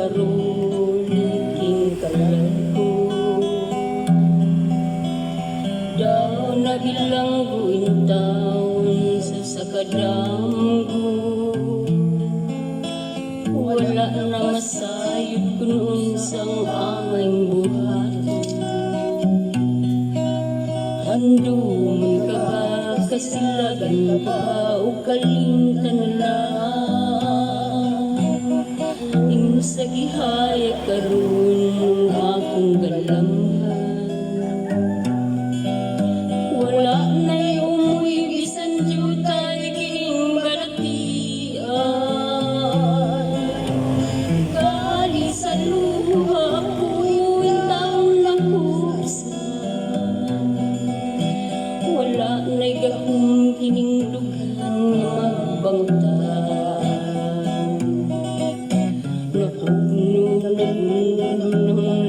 karon king kalangko daw na bilangguin taon sa sakadamgo wala na masayod kung unsang aming buhat handuman ka ba kasilagan pa o kalimtan lang ing sa gihaya karon akong galamhan wala na'y umuwi bisan jutay kining balatian gali sa luha punuin taon na kusan wala na'y gahong kining dughan nga magbangtan napugno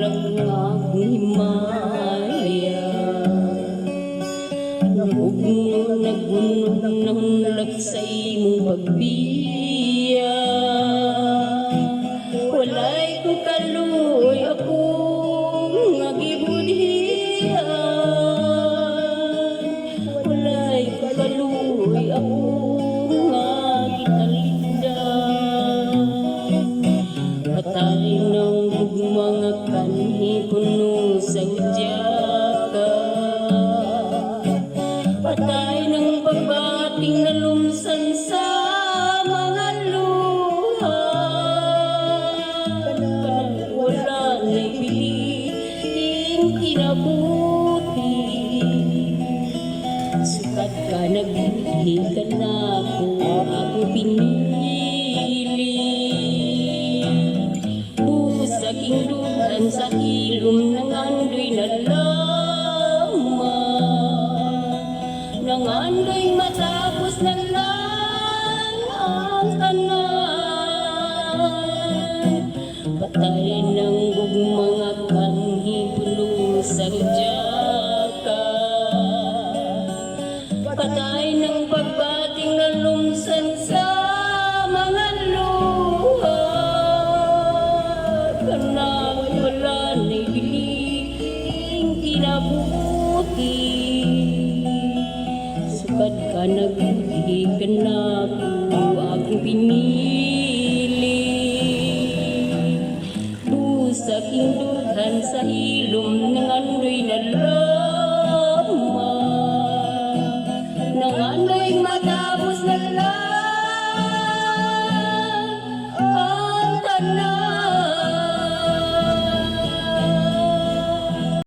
lang akong himaya napugno ng laksay mong pagbiya walay ko kaluoy akong nagibudhian walay ko kaluoy akong nagitalindan patay ng mga kanhi puno sa udyaka patay ng pagbating na lumsan sa mga luha wala na'y piling kinabuti sukat ka nagbudhi ka na ako pinili sa kinduhan sa ilom ng andoy na lamang ng andoy matapos na lang ang tanan patay ng mga kanhi puno sa udyaka patay ng pagbating na lumsan sa mga luha kana wala na'y biling kinabuti sukad ka nagbudhi ka na ako akong pinili